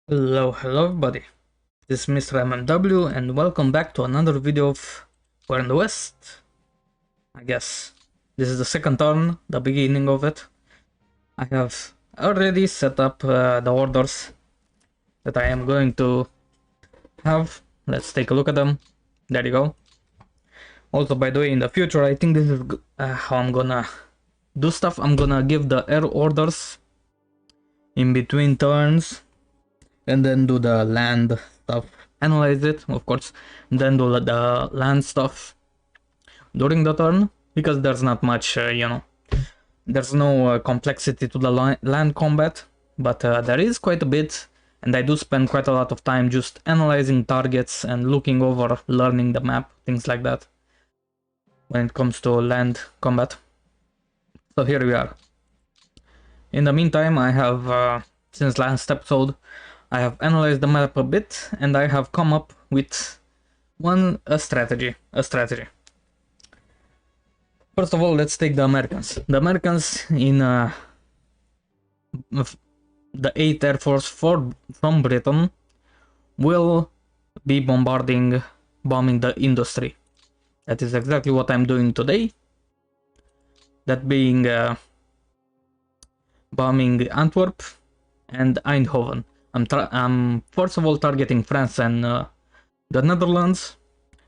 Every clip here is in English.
Hello everybody, this is Mr. MMW and welcome back to another video of War in the West. I guess this is the second turn, the beginning of it. I have already set up the orders that I am going to have. Let's take a look at them. There you go. Also, by the way, in the future, I think this is how I'm gonna do stuff. I'm gonna give the air orders in between turns and then do the land stuff, analyze it of course, then do the land stuff during the turn, because there's not much there's no complexity to the land combat, but there is quite a bit, and I do spend quite a lot of time just analyzing targets and looking over, learning the map, things like that when it comes to land combat. So here we are. In the meantime, I have since last episode I have analyzed the map a bit, and I have come up with a strategy. First of all, let's take the Americans. The Americans in the 8th Air Force from Britain will be bombing the industry. That is exactly what I'm doing today. That being bombing Antwerp and Eindhoven. I'm first of all targeting France and the Netherlands,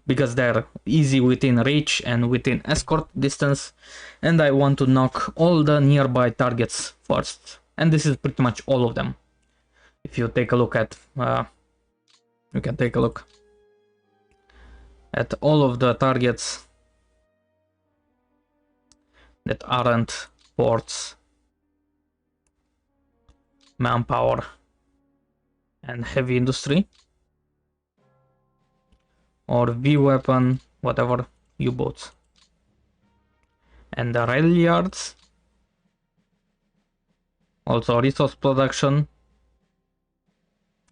because they're easy within reach and within escort distance, and I want to knock all the nearby targets first. And this is pretty much all of them. If you take a look at, you can take a look at all of the targets that aren't ports, manpower, and heavy industry, or V-weapon, whatever, U-boats, and the rail yards, also resource production,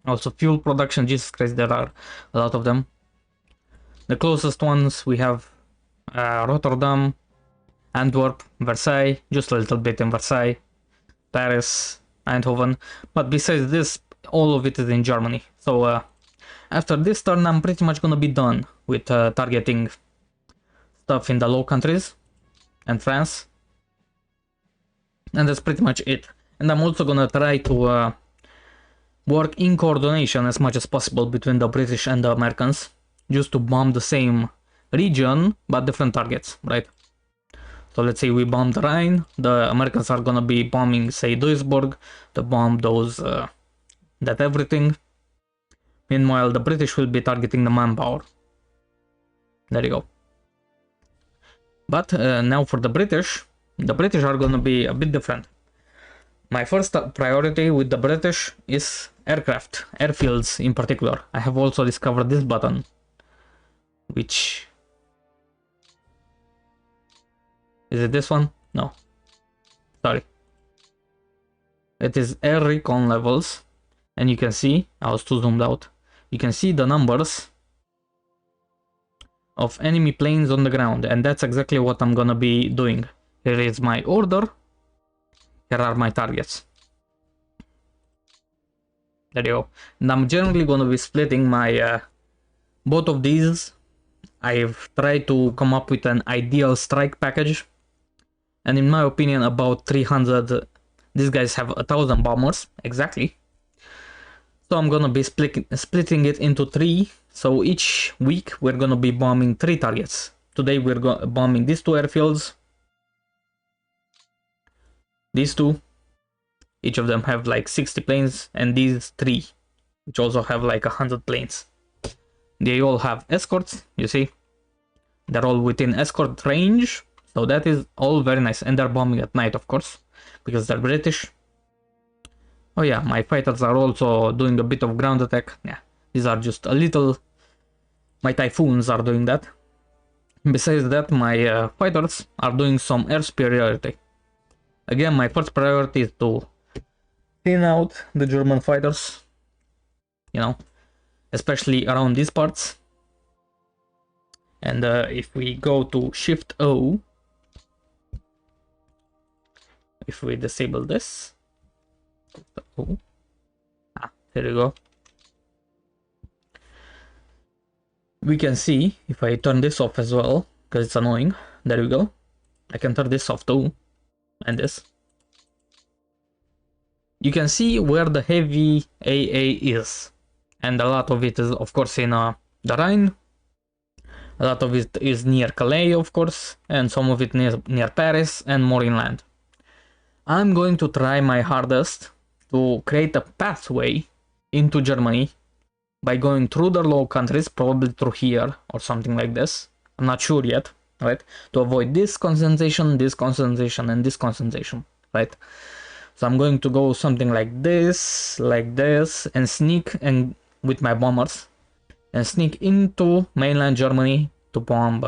also fuel production. Jesus Christ, there are a lot of them. The closest ones we have Rotterdam, Antwerp, Versailles, just a little bit in Versailles, Paris, Eindhoven, but besides this, all of it is in Germany. So after this turn, I'm pretty much gonna be done with targeting stuff in the Low Countries and France, and that's pretty much it. And I'm also gonna try to work in coordination as much as possible between the British and the Americans, just to bomb the same region but different targets, right? So let's say we bomb the Rhine, the Americans are gonna be bombing, say, Duisburg, to bomb those that everything. Meanwhile, the British will be targeting the manpower. There you go. But now for the British are gonna be a bit different. My first priority with the British is aircraft, airfields in particular. I have also discovered this button, which... is it this one? No. Sorry. It is air recon levels, and you can see, I was too zoomed out, you can see the numbers of enemy planes on the ground, and that's exactly what I'm gonna be doing. Here is my order, here are my targets. There you go. And I'm generally gonna be splitting my both of these. I've tried to come up with an ideal strike package, and in my opinion about 300, these guys have 1,000 bombers, exactly. So I'm gonna be splitting it into 3, so each week we're gonna be bombing 3 targets. Today we're bombing these 2 airfields, these 2, each of them have like 60 planes, and these 3, which also have like 100 planes. They all have escorts, you see, they're all within escort range, so that is all very nice. And they're bombing at night, of course, because they're British. Oh yeah, my fighters are also doing a bit of ground attack. Yeah, these are just a little... my Typhoons are doing that. Besides that, my fighters are doing some air superiority. Again, my first priority is to thin out the German fighters, you know, especially around these parts. And if we go to Shift O, if we disable this, Here you go. We can see if I turn this off as well, because it's annoying. There we go. I can turn this off too, and this. You can see where the heavy AA is, and a lot of it is of course in the Rhine. A lot of it is near Calais, of course, and some of it near Paris and more inland. I'm going to try my hardest to create a pathway into Germany by going through the Low Countries, probably through here or something like this. I'm not sure yet, right? To avoid this concentration, and this concentration, right? So I'm going to go something like this, and sneak and with my bombers, and sneak into mainland Germany to bomb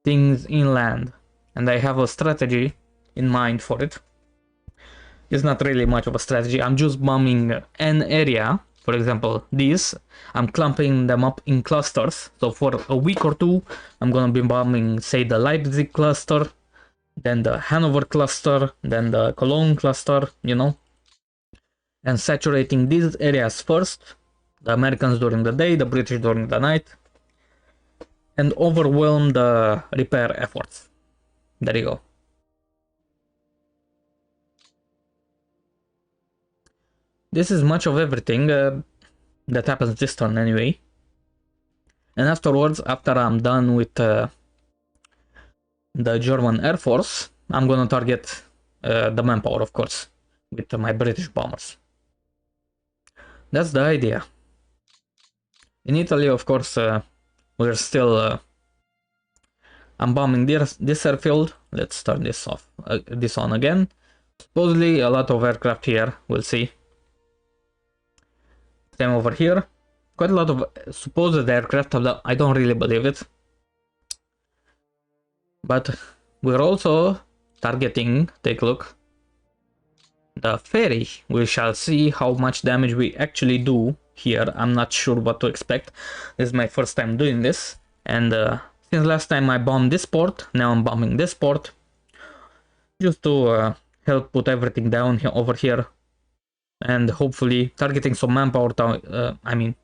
things inland. And I have a strategy in mind for it. It's not really much of a strategy. I'm just bombing an area. For example, these, I'm clumping them up in clusters. So for a week or two, I'm gonna be bombing, say, the Leipzig cluster, then the Hanover cluster, then the Cologne cluster, you know, and saturating these areas first. The Americans during the day, the British during the night, and overwhelm the repair efforts. There you go. This is much of everything that happens this turn anyway. And afterwards, after I'm done with the German Air Force, I'm gonna target the manpower, of course, with my British bombers. That's the idea. In Italy, of course, we're still... I'm bombing this airfield. Let's turn this off, this on again. Supposedly a lot of aircraft here, we'll see. Same over here. Quite a lot of supposed aircraft, I don't really believe it. But we're also targeting, take a look, the ferry. We shall see how much damage we actually do here. I'm not sure what to expect. This is my first time doing this. And since last time I bombed this port, now I'm bombing this port. Just to help put everything down here, over here. And hopefully targeting some manpower, targeting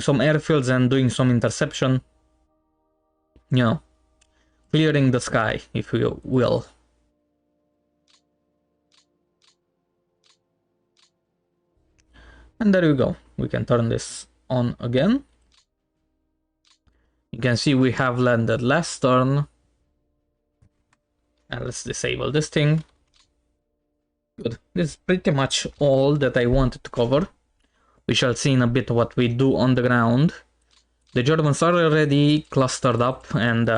some airfields and doing some interception. You know, clearing the sky, if you will. And there you go. We can turn this on again. You can see we have landed last turn. And let's disable this thing. Good. This is pretty much all that I wanted to cover. We shall see in a bit what we do on the ground. The Germans are already clustered up and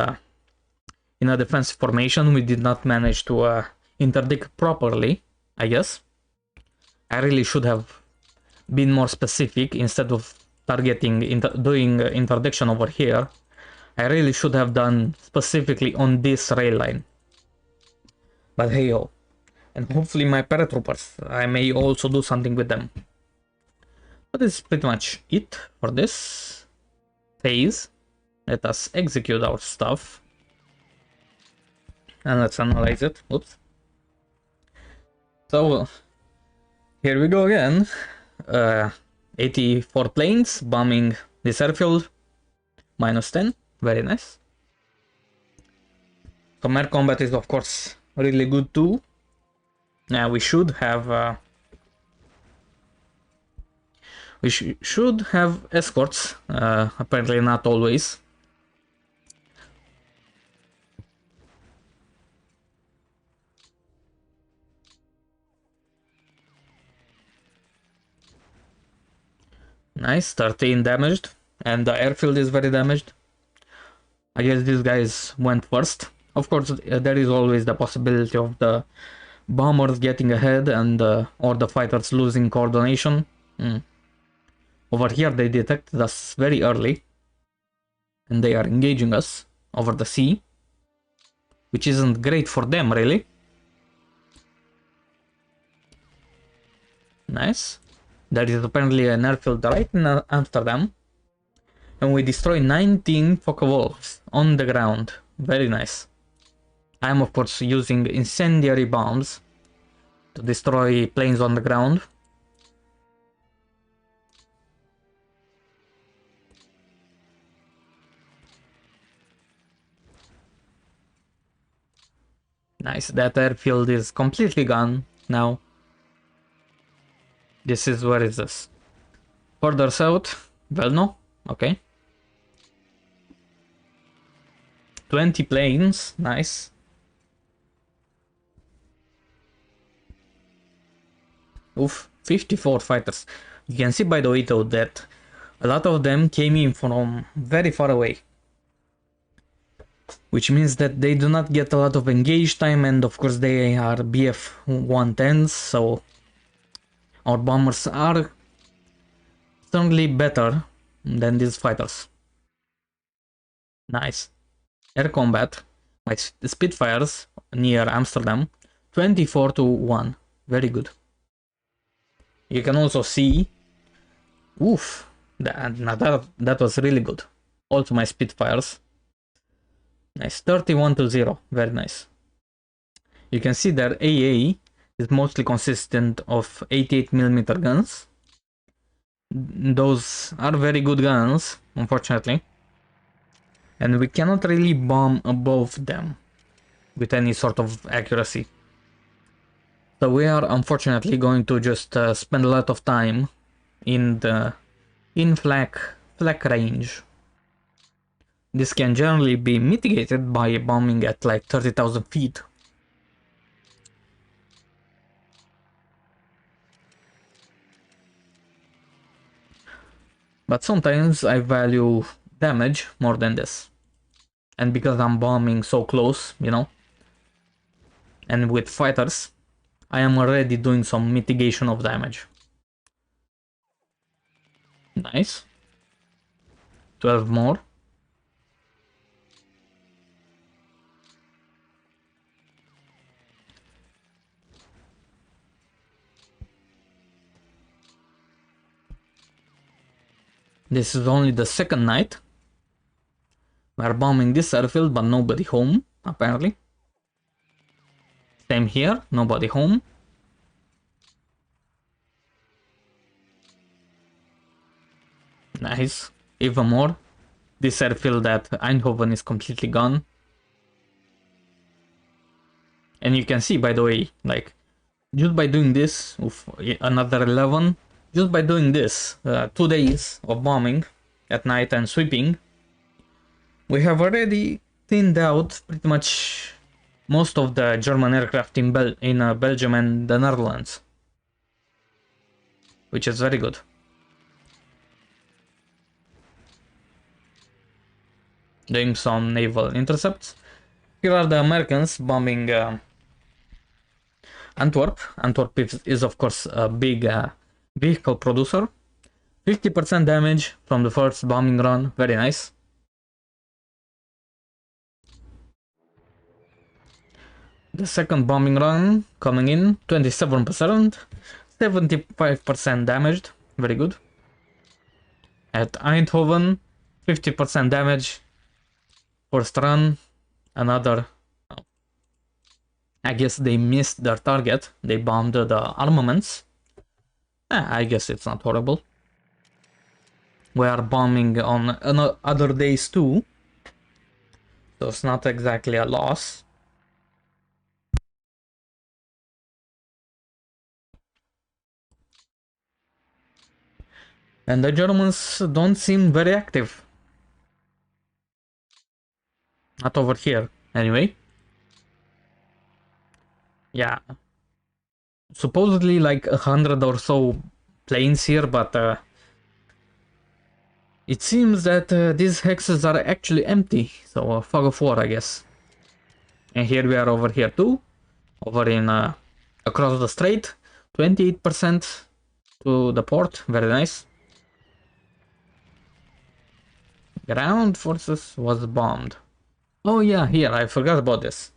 in a defensive formation. We did not manage to interdict properly, I guess. I really should have been more specific instead of targeting, doing interdiction over here. I really should have done specifically on this rail line. But hey yo. And hopefully my paratroopers, I may also do something with them. But this is pretty much it for this phase. Let us execute our stuff. And let's analyze it. Oops. So, here we go again. 84 planes bombing this airfield. -10. Very nice. Some air combat is of course really good too. Now we should have should have escorts, apparently not always. Nice, 13 damaged, and the airfield is very damaged. I guess these guys went first. Of course, there is always the possibility of the bombers getting ahead and or the fighters losing coordination. Over here they detected us very early and they are engaging us over the sea, which isn't great for them really. Nice. There is apparently an airfield right in Amsterdam, and we destroy 19 Focke-Wulfs on the ground. Very nice. I am of course using incendiary bombs to destroy planes on the ground. Nice, that airfield is completely gone now. This is, where is this? Further south, Velno, okay. 20 planes, nice. Oof, 54 fighters. You can see by the way though that a lot of them came in from very far away. Which means that they do not get a lot of engage time, and of course they are BF 110s, so our bombers are certainly better than these fighters. Nice. Air combat. My Spitfires near Amsterdam. 24-1. Very good. You can also see. Oof. That was really good. Also my Spitfires. Nice. 31-0. Very nice. You can see their AA is mostly consistent of 88mm guns. Those are very good guns, unfortunately. And we cannot really bomb above them with any sort of accuracy. So we are unfortunately going to just spend a lot of time in the flak range. This can generally be mitigated by bombing at like 30,000 feet. But sometimes I value damage more than this. And because I'm bombing so close, you know, and with fighters, I am already doing some mitigation of damage. Nice. 12 more. This is only the second night. We are bombing this airfield, but nobody home, apparently. Same here, nobody home. Nice. Even more. This airfield at Eindhoven is completely gone. And you can see, by the way, like, just by doing this, another 11, just by doing this, 2 days of bombing at night and sweeping, we have already thinned out pretty much most of the German aircraft in Belgium and the Netherlands, which is very good. Doing some naval intercepts. Here are the Americans bombing Antwerp. Antwerp is of course a big vehicle producer. 50% damage from the first bombing run, very nice. The second bombing run coming in, 27%, 75% damaged, very good. At Eindhoven, 50% damage. First run, another. I guess they missed their target. They bombed the armaments. I guess it's not horrible. We are bombing on other days too, so it's not exactly a loss. And the Germans don't seem very active. Not over here, anyway. Yeah. Supposedly like 100 or so planes here, but it seems that these hexes are actually empty. So fog of war, I guess. And here we are over here too. Over in across the strait. 28% to the port. Very nice. Ground forces was bombed. Oh yeah, here, I forgot about this.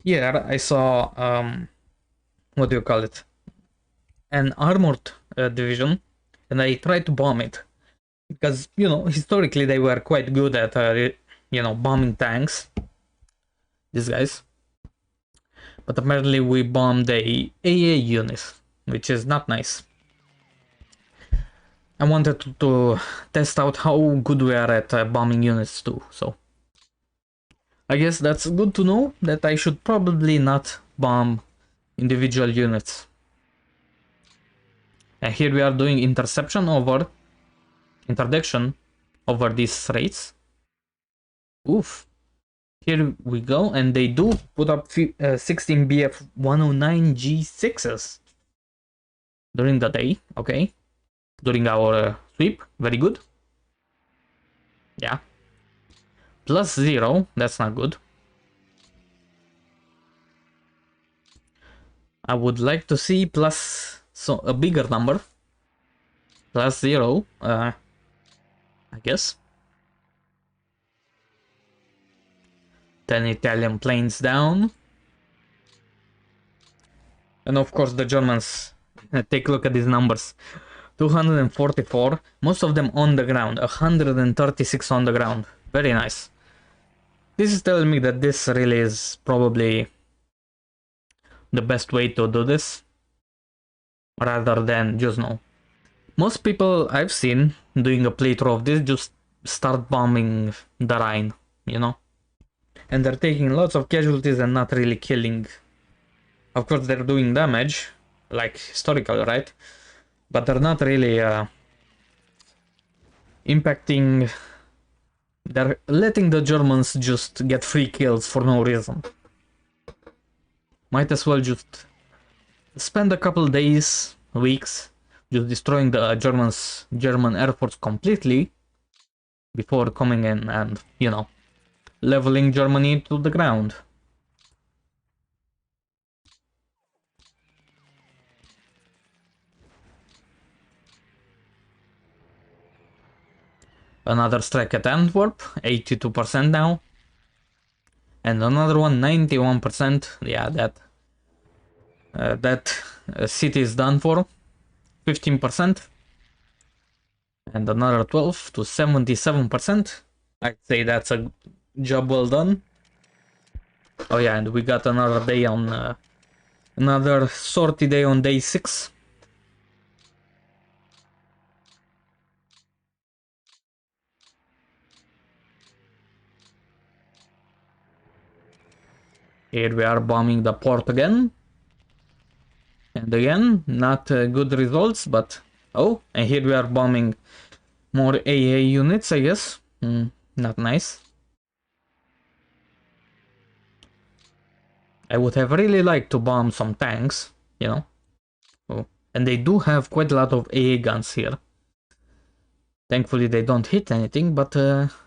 Here I saw, what do you call it? An armored division, and I tried to bomb it. Because, you know, historically they were quite good at, you know, bombing tanks. These guys. But apparently we bombed the AA unit, which is not nice. I wanted to test out how good we are at bombing units too, so I guess that's good to know that I should probably not bomb individual units. And here we are doing interception over interdiction over these rates. Oof. Here we go, and they do put up 16 BF 109 G6s during the day, okay? During our sweep, very good. Yeah. +0, that's not good. I would like to see a bigger number. +0, I guess. 10 Italian planes down. And of course the Germans, take a look at these numbers. 244, most of them on the ground, 136 on the ground. Very nice. This is telling me that this really is probably the best way to do this, rather than just no. Most people I've seen doing a playthrough of this just start bombing the Rhine, you know? And they're taking lots of casualties and not really killing. Of course they're doing damage, like historical, right? But they're not really impacting. They're letting the Germans just get free kills for no reason. Might as well just spend a couple days, weeks, just destroying the German air force completely before coming in and, you know, leveling Germany to the ground. Another strike at Antwerp, 82% now. And another one, 91%. Yeah, that city is done for. 15%. And another 12 to 77%. I'd say that's a job well done. Oh yeah, and we got another day on another sortie day on day 6. Here we are bombing the port again. And again, not good results, but... Oh, and here we are bombing more AA units, I guess. Not nice. I would have really liked to bomb some tanks, you know. Oh. And they do have quite a lot of AA guns here. Thankfully they don't hit anything, but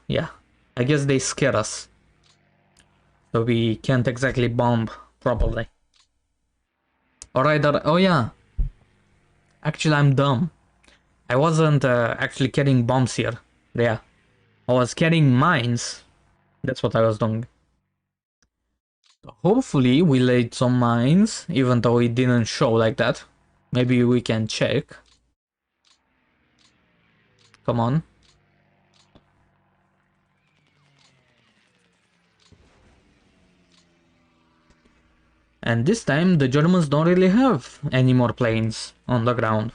yeah. I guess they scare us. So we can't exactly bomb properly. Alright, oh yeah. Actually, I'm dumb. I wasn't actually carrying bombs here. Yeah. I was carrying mines. That's what I was doing. Hopefully we laid some mines, even though it didn't show like that. Maybe we can check. Come on. And this time the Germans don't really have any more planes on the ground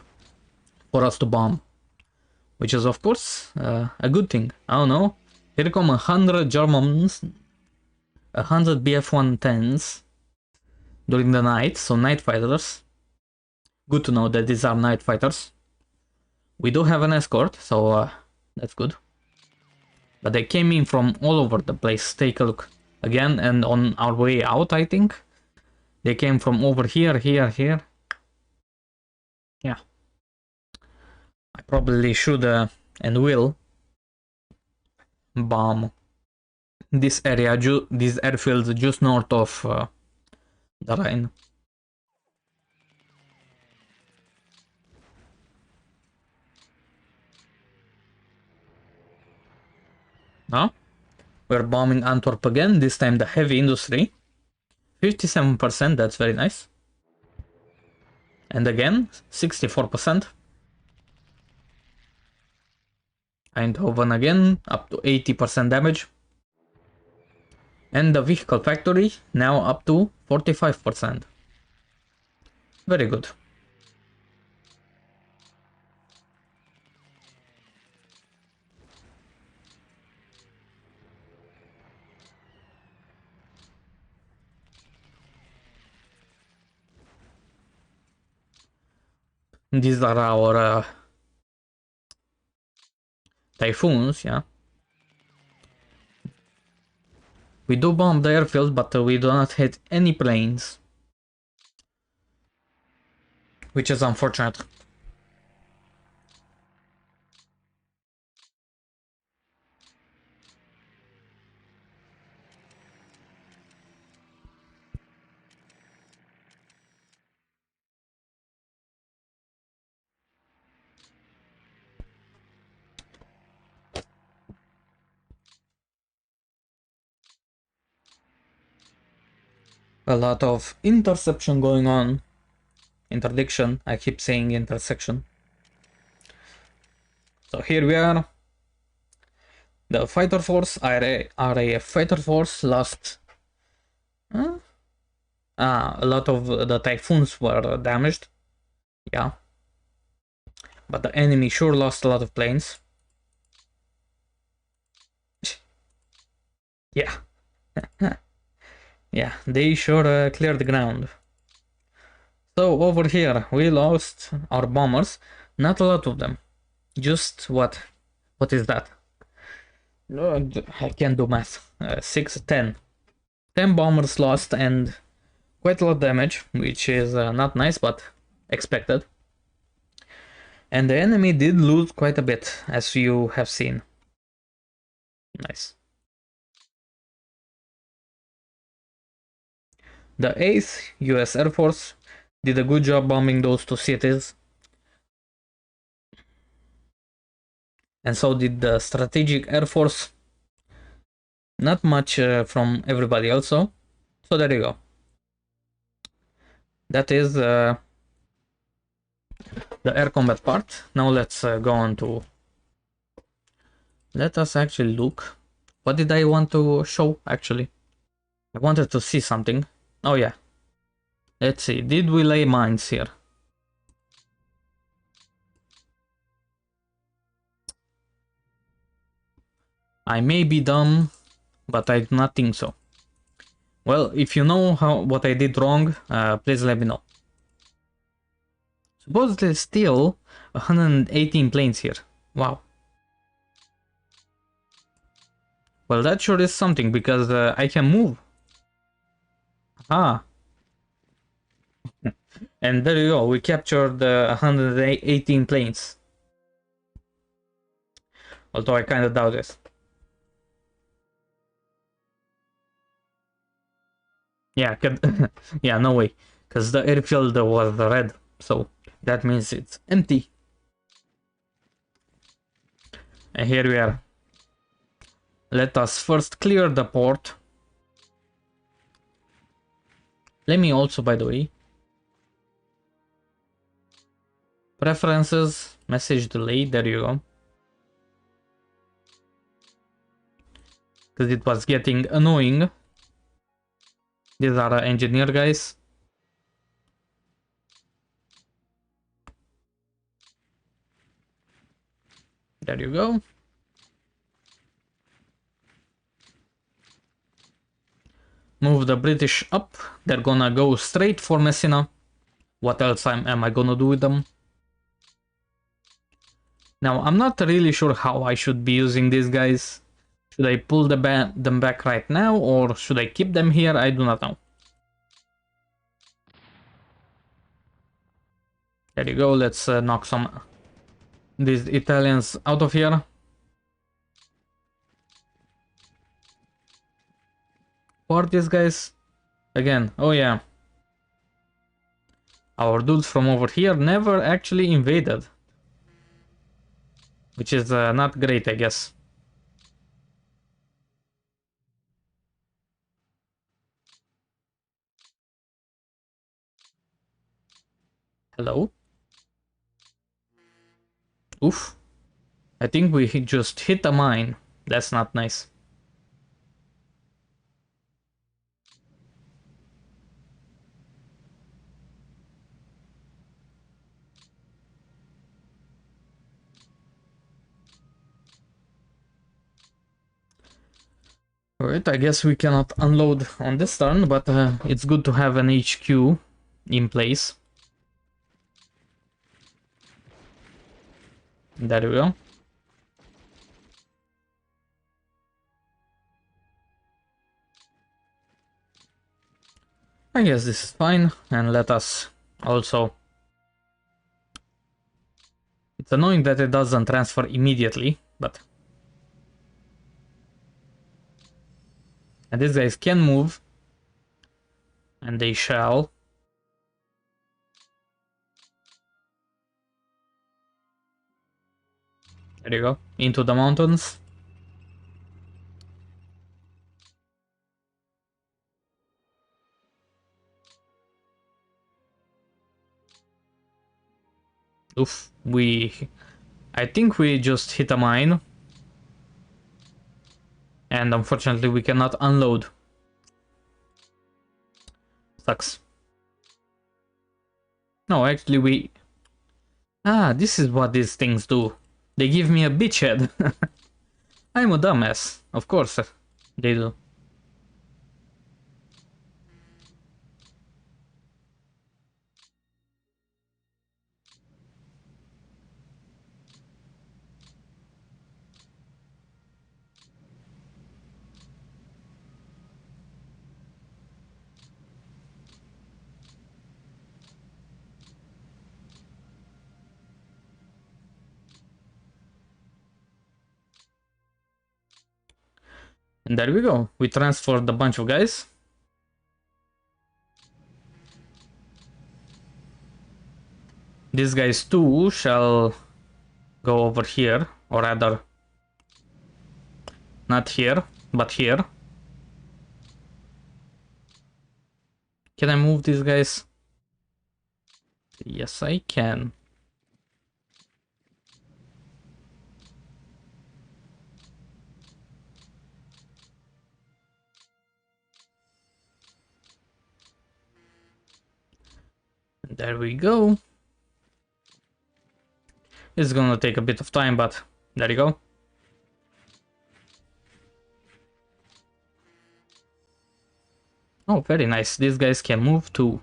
for us to bomb. Which is of course a good thing. I don't know. Here come 100 Germans, 100 BF-110s during the night, so night fighters. Good to know that these are night fighters. We do have an escort, so that's good. But they came in from all over the place. Take a look again, and on our way out, I think they came from over here, here. Yeah, I probably should and will bomb this area, these airfields just north of the Rhine. Now we're bombing Antwerp again. This time the heavy industry. 57%. That's very nice. And again, 64%. Eindhoven again, up to 80% damage. And the vehicle factory now up to 45%. Very good. These are our Typhoons, yeah. We do bomb the airfield, but we do not hit any planes. Which is unfortunate. A lot of interception going on. Interdiction, I keep saying intersection. So here we are. The fighter force, RAF fighter force lost. A lot of the Typhoons were damaged. Yeah. But the enemy sure lost a lot of planes. Yeah. Yeah, they sure cleared the ground. So over here, we lost our bombers. Not a lot of them. Just what? What is that? No, I can't do math. 6, 10. 10 bombers lost and quite a lot of damage, which is not nice, but expected. And the enemy did lose quite a bit, as you have seen. Nice. The 8th US Air Force did a good job bombing those two cities. And so did the Strategic Air Force. Not much from everybody also. So there you go. That is the air combat part. Now let's go on to... Let us actually look. What did I want to show actually? I wanted to see something. Oh yeah. Let's see. Did we lay mines here? I may be dumb, but I do not think so. Well, if you know what I did wrong, please let me know. Supposedly still 118 planes here. Wow. Well, that sure is something, because I can move. Ah. And there you go, we captured 118 planes. Although I kinda doubt it. Yeah, yeah, no way. Because the airfield was red, so that means it's empty. And here we are. Let us first clear the port. Let me also, by the way, preferences, message delay, there you go. Because it was getting annoying. These are engineer guys. There you go. Move the British up. They're gonna go straight for Messina. What else am I gonna do with them? Now, I'm not really sure how I should be using these guys. Should I pull them back right now, or should I keep them here? I do not know. There you go, let's knock these Italians out of here. Who are these guys? Again, oh yeah. Our dudes from over here never actually invaded. Which is not great, I guess. Hello? Oof. I think we just hit a mine. That's not nice. Alright, I guess we cannot unload on this turn, but it's good to have an HQ in place. There we go. I guess this is fine, and let us also... It's annoying that it doesn't transfer immediately, but... And these guys can move, and they shall. There you go, into the mountains. Oof, I think we just hit a mine. And unfortunately we cannot unload. Sucks. No, actually we... Ah, this is what these things do. They give me a bitch head. I'm a dumbass. Of course they do. And there we go. We transferred a bunch of guys. These guys too shall go over here, or rather, not here, but here. Can I move these guys? Yes, I can. There we go. It's gonna take a bit of time, but there you go. Oh, very nice. These guys can move too.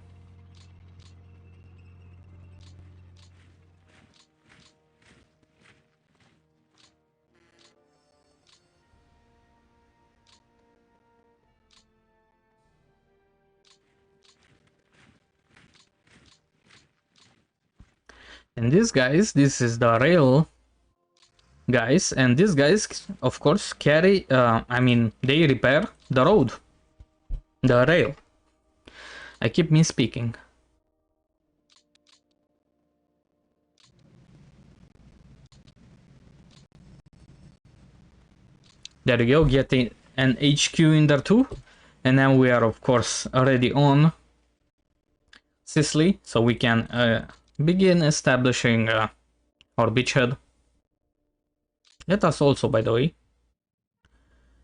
And these guys, this is the rail guys, and these guys, of course, carry, I mean, they repair the road, the rail. I keep misspeaking. There we go, getting an HQ in there too. And now we are, of course, already on Sicily, so we can begin establishing our beachhead. Let us also, by the way,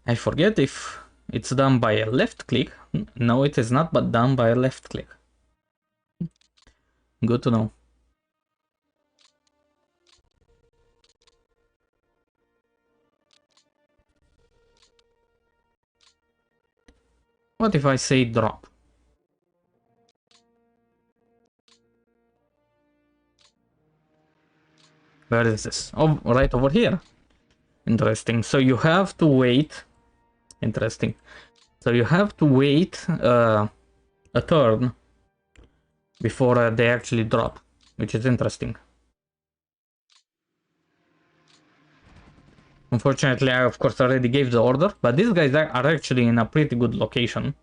I forget if it's done by a left click. No, it is not, but done by a left click. Good to know. What if I say drop? Where is this? Oh, right over here. Interesting. So you have to wait. Interesting. So you have to wait a turn before they actually drop, which is interesting. Unfortunately, I of course already gave the order, but these guys are actually in a pretty good location.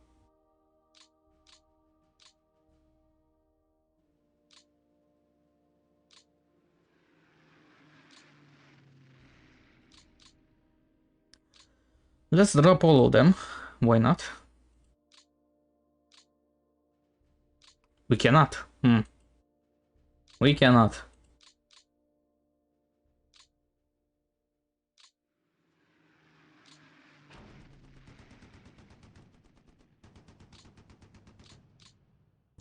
Let's drop all of them. Why not? We cannot. We cannot.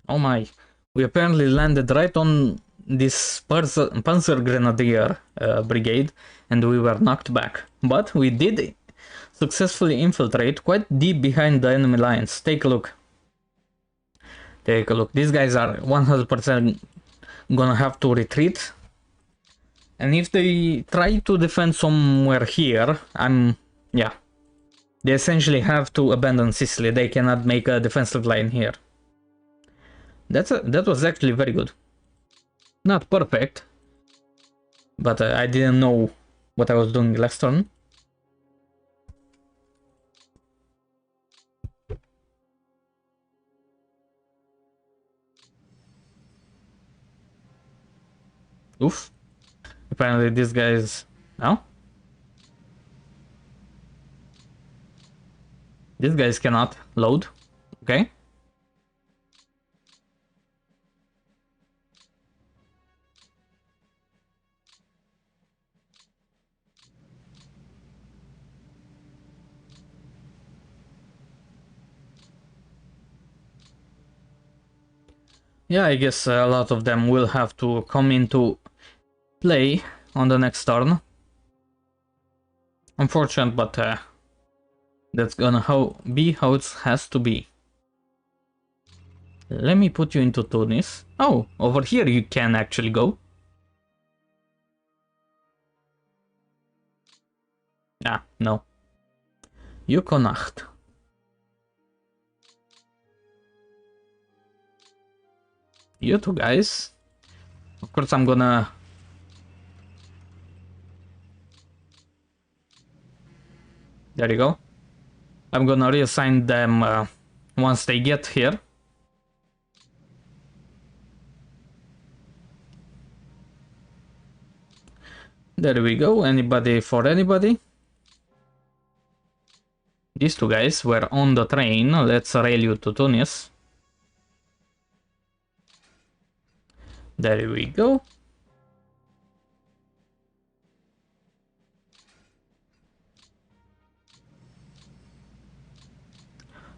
Oh my. We apparently landed right on this Panzer Grenadier brigade, and we were knocked back. But we did successfully infiltrate quite deep behind the enemy lines. Take a look. Take a look. These guys are 100% gonna have to retreat. And if they try to defend somewhere here, yeah. They essentially have to abandon Sicily. They cannot make a defensive line here. That was actually very good. Not perfect, but I didn't know what I was doing last turn. Oof. Apparently this guy is... No? These guys cannot load. Okay. Yeah, I guess a lot of them will have to come into play on the next turn. Unfortunate, but that's gonna be how it has to be. Let me put you into Tunis. Oh, over here you can actually go. Ah, no. Yukonacht. You two guys. Of course I'm gonna... There you go. I'm gonna reassign them once they get here. There we go. Anybody for anybody? These two guys were on the train. Let's rail you to Tunis. There we go.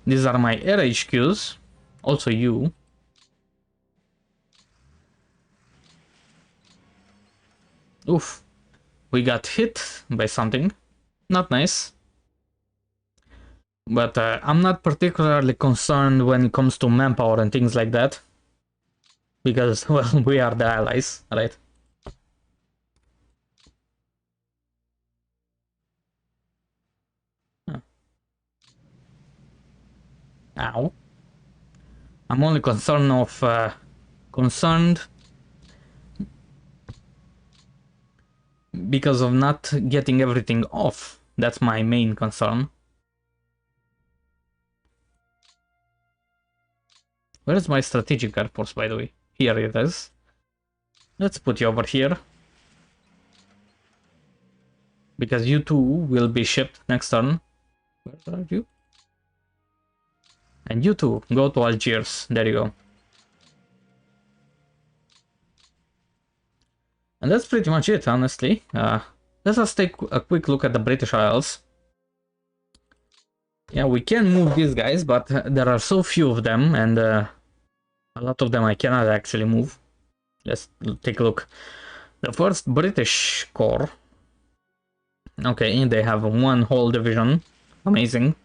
These are my air HQs. Also you. Oof. We got hit by something. Not nice. But I'm not particularly concerned when it comes to manpower and things like that. Because, well, we are the allies, right? Huh. Ow. I'm only concerned because of not getting everything off. That's my main concern. Where is my strategic air force, by the way? Here it is. Let's put you over here. Because you two will be shipped next turn. Where are you? And you two, go to Algiers. There you go. And that's pretty much it, honestly. Let us take a quick look at the British Isles. Yeah, we can move these guys, but there are so few of them, and a lot of them I cannot actually move. Let's take a look. The first British Corps. Okay, they have one whole division. Amazing.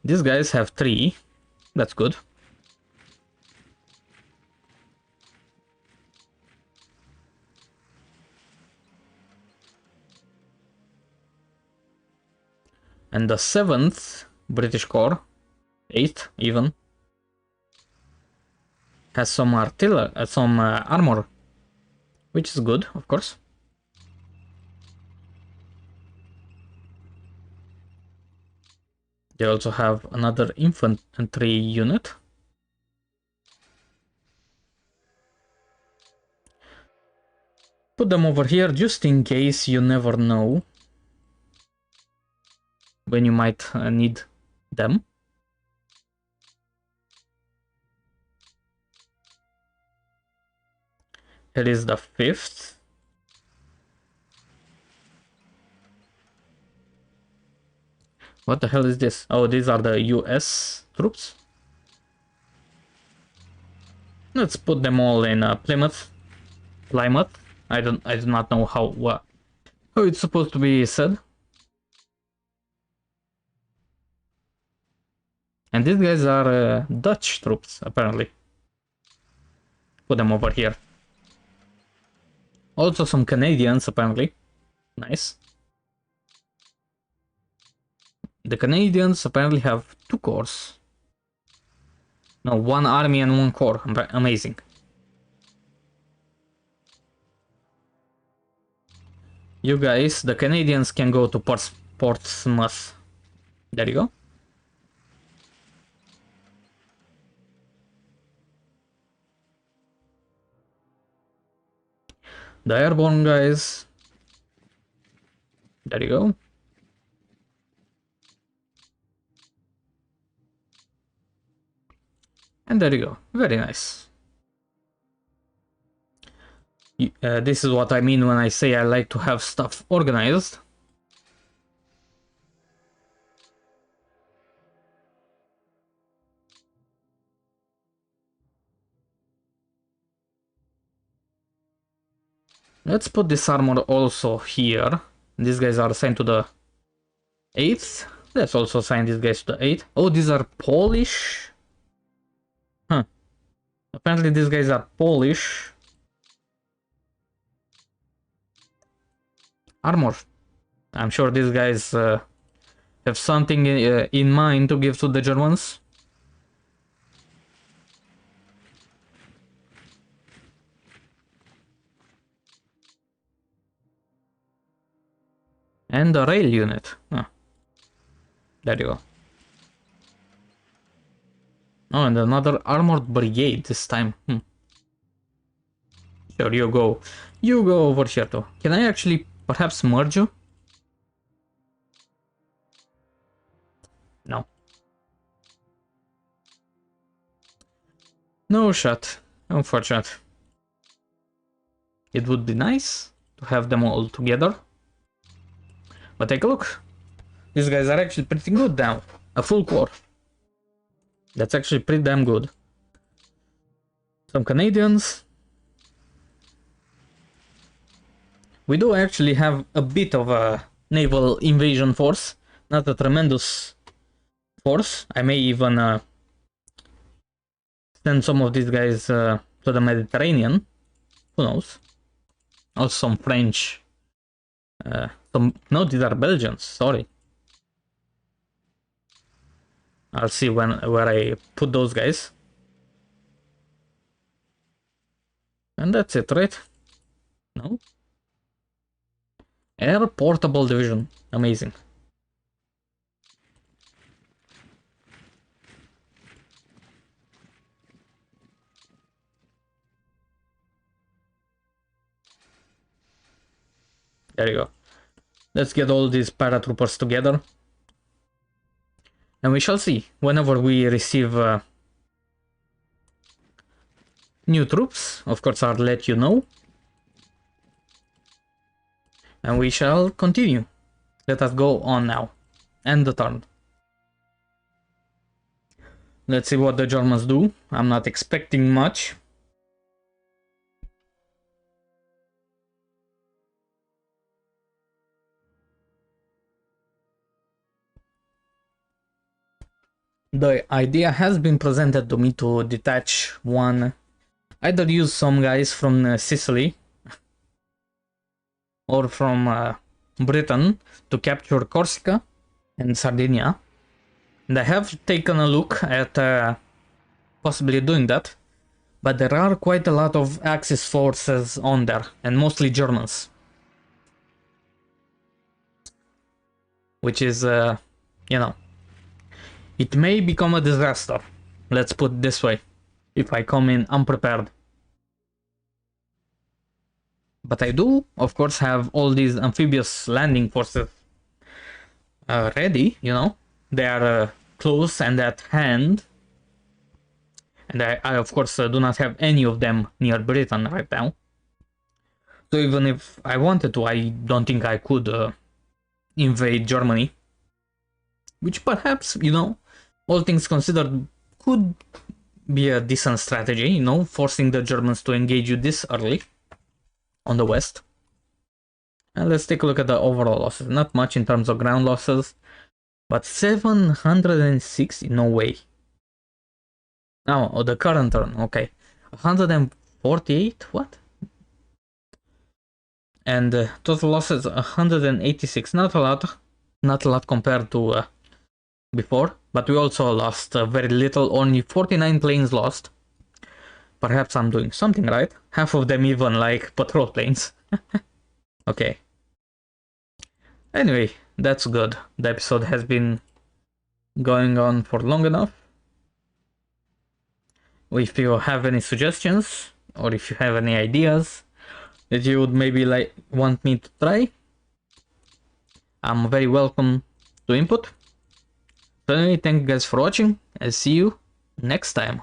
These guys have 3. That's good. And the 7th British Corps, 8th even, has some armor, which is good, of course. They also have another infantry unit. Put them over here just in case, you never know when you might need them. Here is the 5th. What the hell is this? Oh, these are the US troops. Let's put them all in Plymouth. I do not know how it's supposed to be said. And these guys are Dutch troops, apparently. Put them over here. Also some Canadians, apparently. Nice. The Canadians apparently have 2 corps. No, 1 army and 1 corps. Amazing. You guys, the Canadians can go to Portsmouth. There you go. The airborne guys. There you go. And there you go. Very nice. This is what I mean when I say I like to have stuff organized. Let's put this armor also here. These guys are assigned to the 8th. Let's also assign these guys to the 8th. Oh, these are Polish. Huh. Apparently these guys are Polish. Armor. I'm sure these guys have something in mind to give to the Germans. And a rail unit. Oh. There you go. Oh, and another armored brigade this time. Sure, you go. You go over here too. Can I actually perhaps merge you? No. No shot. Unfortunate. It would be nice to have them all together. But take a look. These guys are actually pretty good now. A full corps. That's actually pretty damn good. Some Canadians. We do actually have a bit of a naval invasion force. Not a tremendous force. I may even send some of these guys to the Mediterranean. Who knows? Also some French. No, these are Belgians. Sorry. I'll see where I put those guys. And that's it, right? No? Air Portable Division. Amazing. There you go. Let's get all these paratroopers together. And we shall see. Whenever we receive new troops, of course I'll let you know. And we shall continue. Let us go on now. End the turn. Let's see what the Germans do. I'm not expecting much. The idea has been presented to me to detach one, either use some guys from Sicily or from Britain to capture Corsica and Sardinia. And I have taken a look at possibly doing that, but there are quite a lot of Axis forces on there, and mostly Germans. Which is, you know, it may become a disaster, let's put it this way, if I come in unprepared. But I do, of course, have all these amphibious landing forces ready, you know. They are close and at hand. And I of course, do not have any of them near Britain right now. So even if I wanted to, I don't think I could invade Germany. Which perhaps, you know, all things considered, could be a decent strategy, you know, forcing the Germans to engage you this early on the west. And let's take a look at the overall losses. Not much in terms of ground losses, but 760, no way. Oh, the current turn, okay. 148, what? And total losses 186, not a lot. Not a lot compared to before, but we also lost very little, only 49 planes lost. Perhaps I'm doing something right. Half of them even like patrol planes. Okay. Anyway, that's good. The episode has been going on for long enough. If you have any suggestions, or if you have any ideas that you would maybe like want me to try, I'm very welcome to input. So anyway, thank you guys for watching, and see you next time.